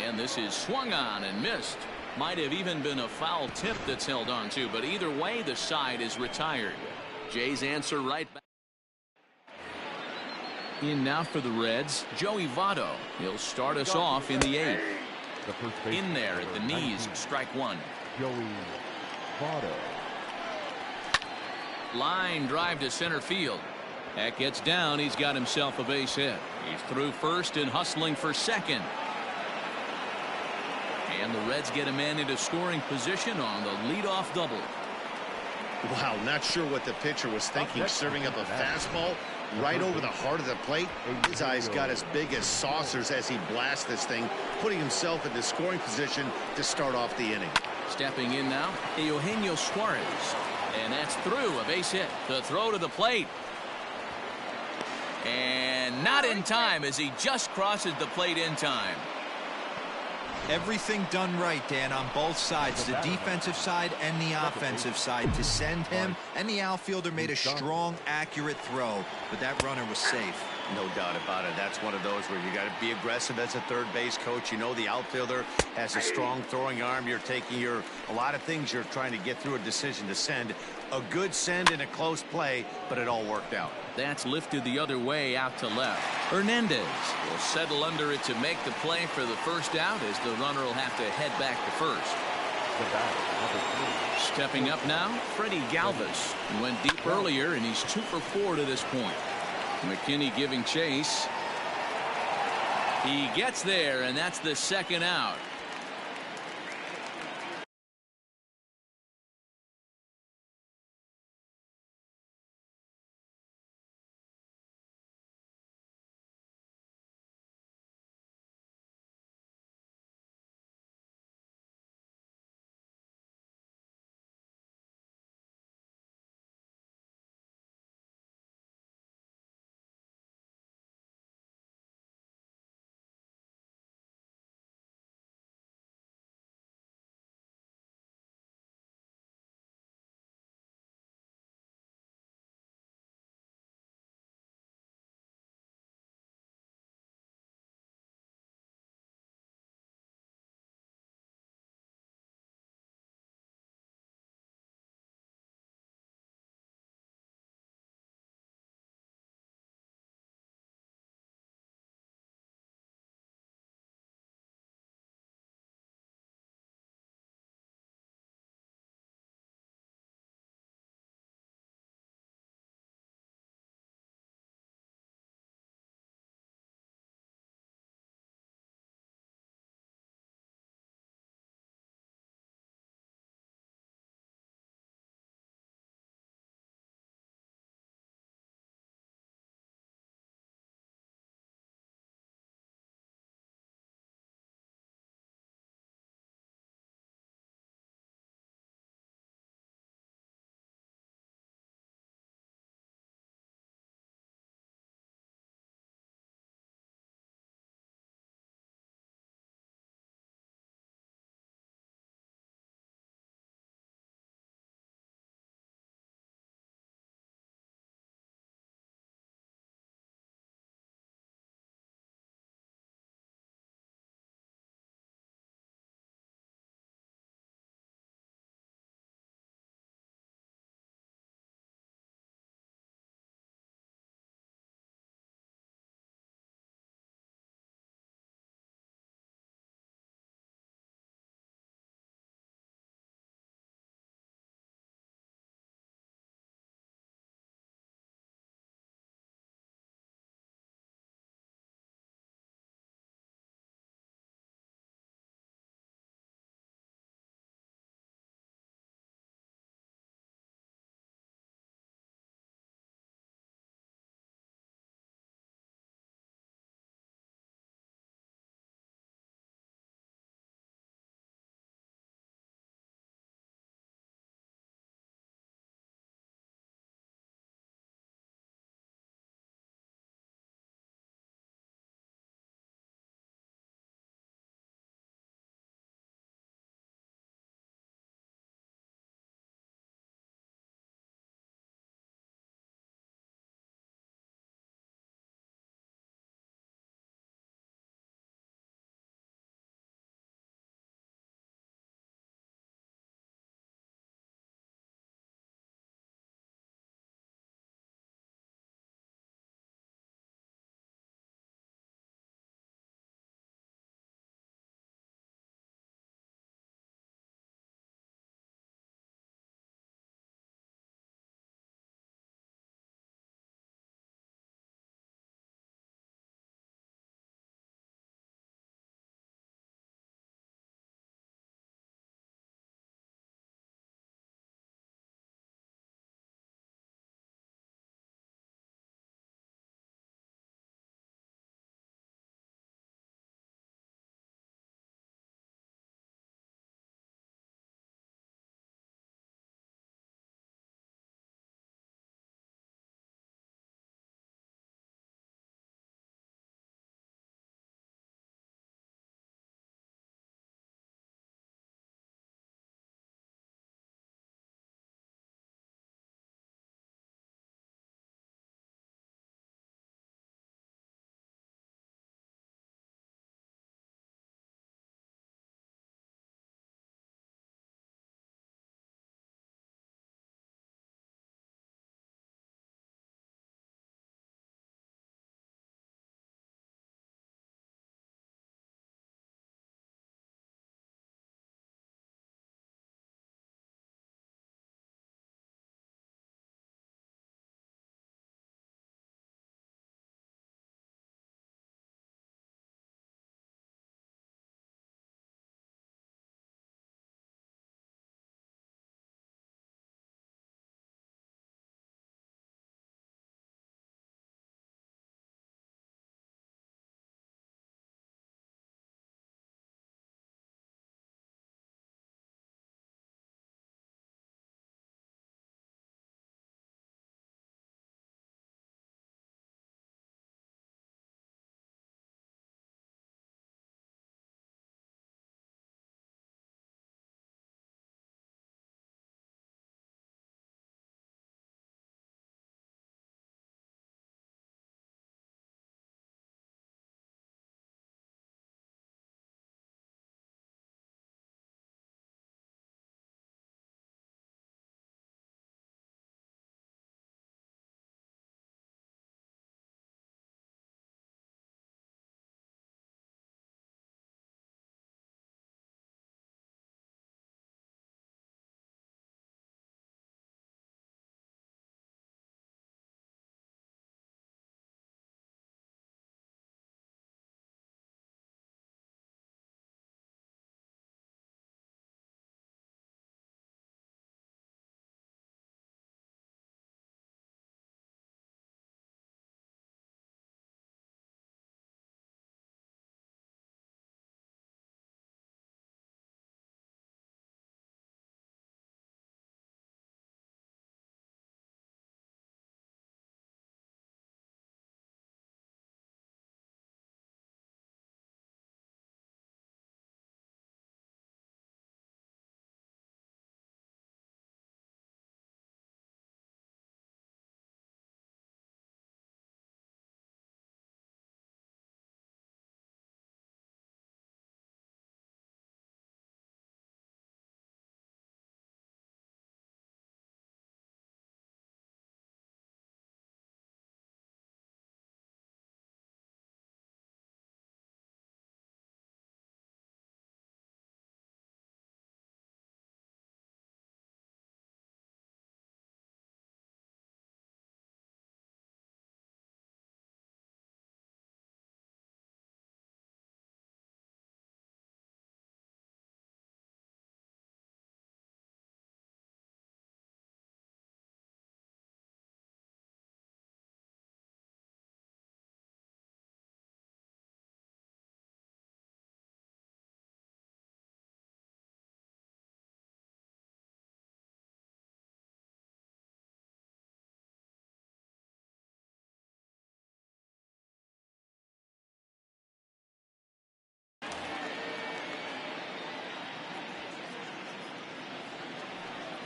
And this is swung on and missed. Might have even been a foul tip that's held on to, but either way the side is retired. Jay's answer right back. In now for the Reds, Joey Votto. He'll start us off in the 8th. In there at the knees, strike 1. Joey Votto. Line drive to center field. That gets down. He's got himself a base hit. He's through first and hustling for second. And the Reds get a man into scoring position on the leadoff double. Wow, not sure what the pitcher was thinking, serving up a fastball right over the heart of the plate. His eyes got as big as saucers as he blasts this thing, putting himself into scoring position to start off the inning. Stepping in now, Eugenio Suarez. And that's through, a base hit. The throw to the plate. And not in time as he just crosses the plate in time. Everything done right, Dan, on both sides, the defensive side and the offensive side, to send him, and the outfielder made a strong, accurate throw, but that runner was safe. No doubt about it. That's one of those where you got to be aggressive as a third base coach. You know the outfielder has a strong throwing arm. You're taking a lot of things you're trying to get through a decision to send. A good send in a close play, but it all worked out. That's lifted the other way out to left. Hernandez will settle under it to make the play for the first out as the runner will have to head back to first. Stepping up now, Freddie Galvis. He went deep earlier, and he's 2 for 4 to this point. McKinney giving chase. He gets there, and that's the second out.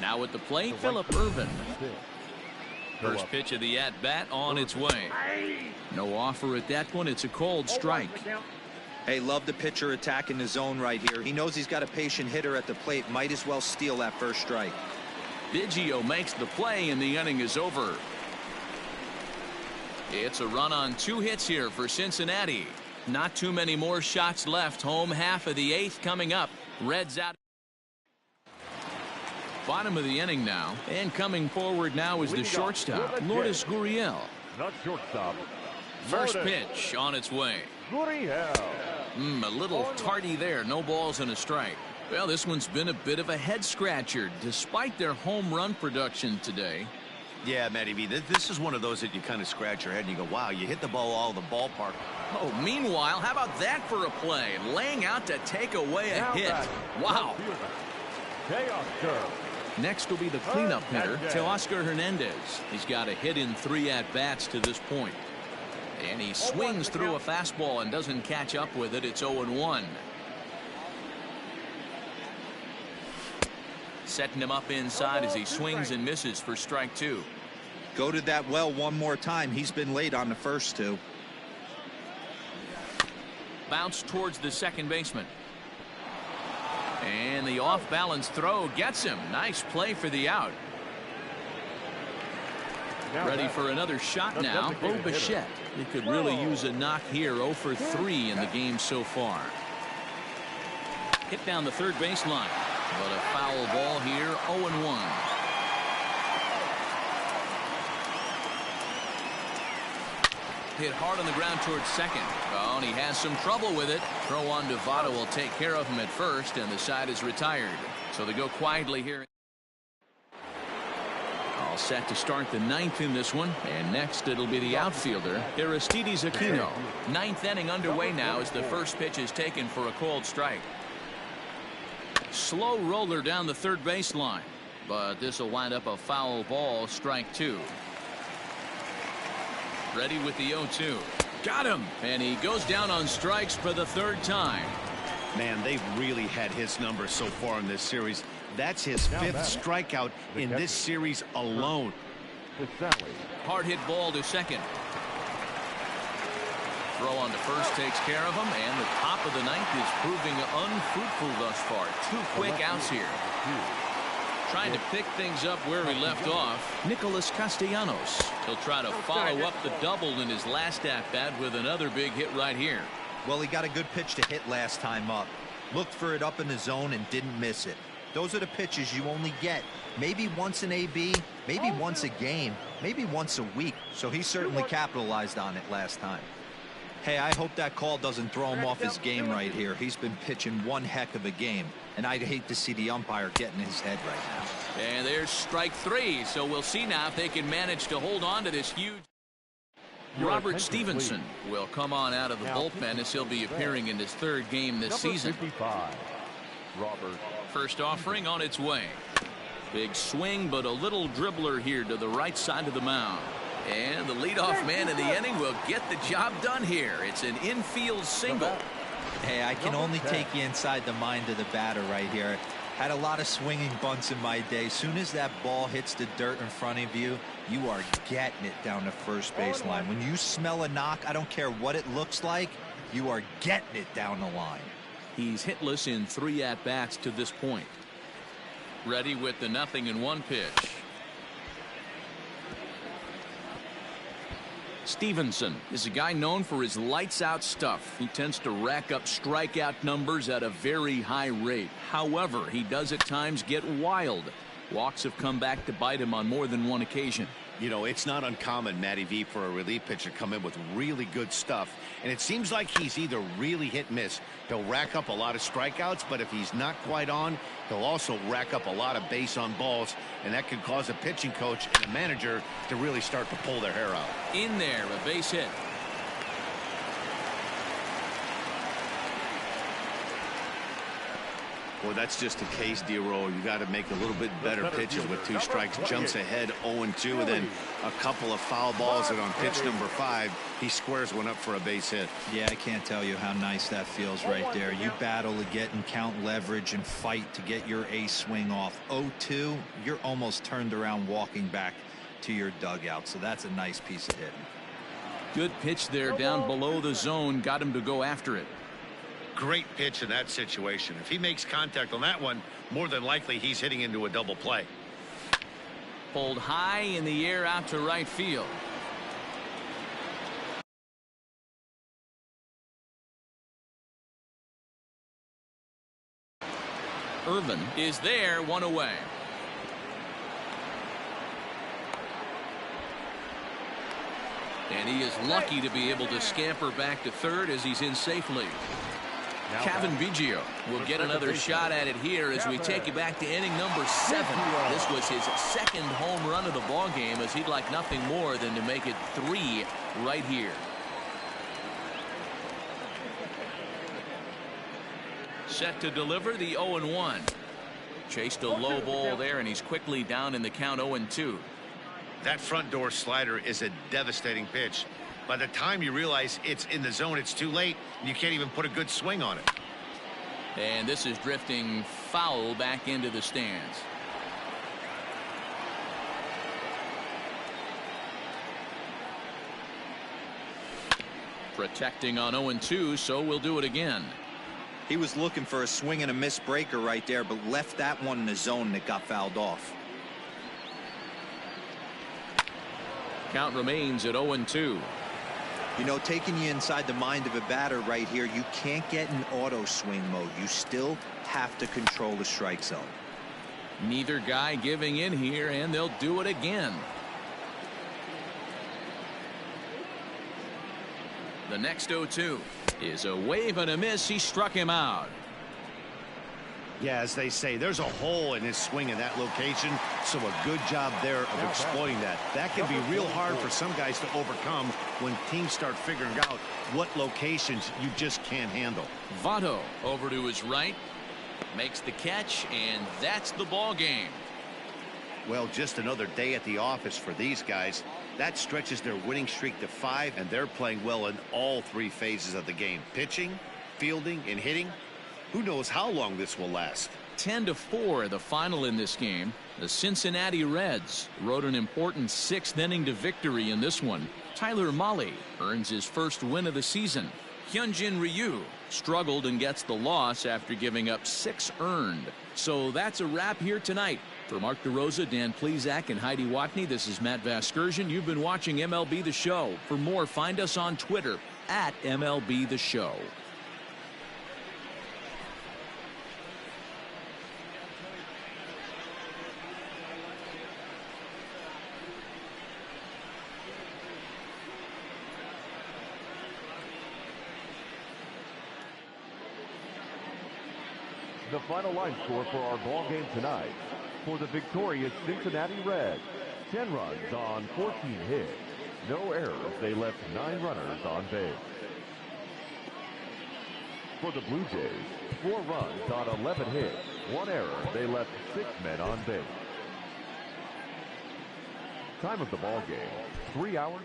Now at the plate, Phillip Ervin. First pitch of the at-bat on its way. No offer at that one. It's a cold strike. Hey, love the pitcher attacking the zone right here. He knows he's got a patient hitter at the plate. Might as well steal that first strike. Biggio makes the play, and the inning is over. It's a run on 2 hits here for Cincinnati. Not too many more shots left. Home half of the 8th coming up. Reds out. Bottom of the inning now, and coming forward now is the shortstop, Lourdes Gurriel. Not shortstop. First pitch on its way. A little tardy there. No balls and a strike. Well, this one's been a bit of a head scratcher despite their home run production today. Yeah, Matty V, this is one of those that you kind of scratch your head and you go, wow, you hit the ball all the ballpark. Oh, meanwhile, how about that for a play? Laying out to take away a hit. Wow. Next will be the cleanup hitter, Teoscar Hernandez. He's got a hit in 3 at-bats to this point. And he swings through a fastball and doesn't catch up with it. It's 0-1. Setting him up inside as he swings and misses for strike 2. Go to that well one more time. He's been late on the first 2. Bounce towards the second baseman. And the off-balance throw gets him. Nice play for the out. Ready for another shot now. Bo Bichette. He could really use a knock here. 0 for 3 in the game so far. Hit down the third baseline. But a foul ball here. 0-1. Hit hard on the ground towards second. Oh, and he has some trouble with it. Throw on Devado will take care of him at first, and the side is retired. So they go quietly here. All set to start the 9th in this one. And next it'll be the outfielder, Aristides Aquino. 9th inning underway now as the first pitch is taken for a cold strike. Slow roller down the third baseline. But this will wind up a foul ball, strike 2. Ready with the 0-2. Got him. And he goes down on strikes for the 3rd time. Man, they've really had his number so far in this series. That's his 5th strikeout in this series alone. Hard hit ball to second. Throw on to first takes care of him, and the top of the 9th is proving unfruitful thus far. 2 quick outs here. Trying to pick things up where he left off, Nicholas Castellanos. He'll try to follow up the double in his last at-bat with another big hit right here. Well, he got a good pitch to hit last time up. Looked for it up in the zone and didn't miss it. Those are the pitches you only get maybe once in AB, maybe once a game, maybe once a week. So he certainly capitalized on it last time. Hey, I hope that call doesn't throw him off his game right here. He's been pitching one heck of a game, and I'd hate to see the umpire get in his head right now. And there's strike 3, so we'll see now if they can manage to hold on to this huge. Robert Stevenson will come on out of the bullpen as he'll be appearing in his 3rd game this season. First offering on its way. Big swing, but a little dribbler here to the right side of the mound. And the leadoff man in the inning will get the job done here. It's an infield single. Hey, I can only take you inside the mind of the batter right here. Had a lot of swinging bunts in my day. Soon as that ball hits the dirt in front of you, you are getting it down the first baseline. When you smell a knock, I don't care what it looks like, you are getting it down the line. He's hitless in 3 at-bats to this point. Ready with the 0-1 pitch. Stevenson is a guy known for his lights-out stuff. He tends to rack up strikeout numbers at a very high rate. However, he does at times get wild. Walks have come back to bite him on more than one occasion. You know, it's not uncommon, Matty V, for a relief pitcher to come in with really good stuff. And it seems like he's either really hit miss. He'll rack up a lot of strikeouts, but if he's not quite on, he'll also rack up a lot of base on balls. And that could cause a pitching coach and a manager to really start to pull their hair out. In there, a base hit. Well, that's just a case, D-Roll. You got to make a little bit better pitches with 2 strikes. Jumps ahead 0-2, and then a couple of foul balls, and on pitch number 5, he squares one up for a base hit. Yeah, I can't tell you how nice that feels right there. You battle to get and count leverage and fight to get your ace swing off. 0-2, you're almost turned around walking back to your dugout, so that's a nice piece of hitting. Good pitch there down below the zone, got him to go after it. Great pitch in that situation. If he makes contact on that one, more than likely he's hitting into a double play. Pulled high in the air out to right field. Irvin is there, 1 away. And he is lucky to be able to scamper back to third as he's in safely. Kevin Biggio will get another shot at it here as we take you back to inning number 7. This was his second home run of the ball game, as he'd like nothing more than to make it 3 right here. Set to deliver the 0-1. Chased a low ball there, and he's quickly down in the count 0-2. That front door slider is a devastating pitch. By the time you realize it's in the zone, it's too late. You can't even put a good swing on it. And this is drifting foul back into the stands. Protecting on 0-2, so we'll do it again. He was looking for a swing and a miss breaker right there, but left that one in the zone that got fouled off. Count remains at 0-2. You know, taking you inside the mind of a batter right here, you can't get in auto swing mode. You still have to control the strike zone. Neither guy giving in here, and they'll do it again. The next 0-2 is a wave and a miss. He struck him out. Yeah, as they say, there's a hole in his swing in that location, so a good job there of exploiting that. That can be real hard for some guys to overcome when teams start figuring out what locations you just can't handle. Votto over to his right, makes the catch, and that's the ball game. Well, just another day at the office for these guys. That stretches their winning streak to 5, and they're playing well in all 3 phases of the game: pitching, fielding, and hitting. Who knows how long this will last? 10-4 the final in this game. The Cincinnati Reds rode an important 6th inning to victory in this one. Tyler Mahle earns his first win of the season. Hyunjin Ryu struggled and gets the loss after giving up 6 earned. So that's a wrap here tonight. For Mark DeRosa, Dan Plesac, and Heidi Watney, this is Matt Vasgersian. You've been watching MLB The Show. For more, find us on Twitter at MLB The Show. The final line score for our ball game tonight. For the victorious Cincinnati Reds, 10 runs on 14 hits. No errors. They left 9 runners on base. For the Blue Jays, 4 runs on 11 hits. 1 error. They left 6 men on base. Time of the ball game, 3 hours.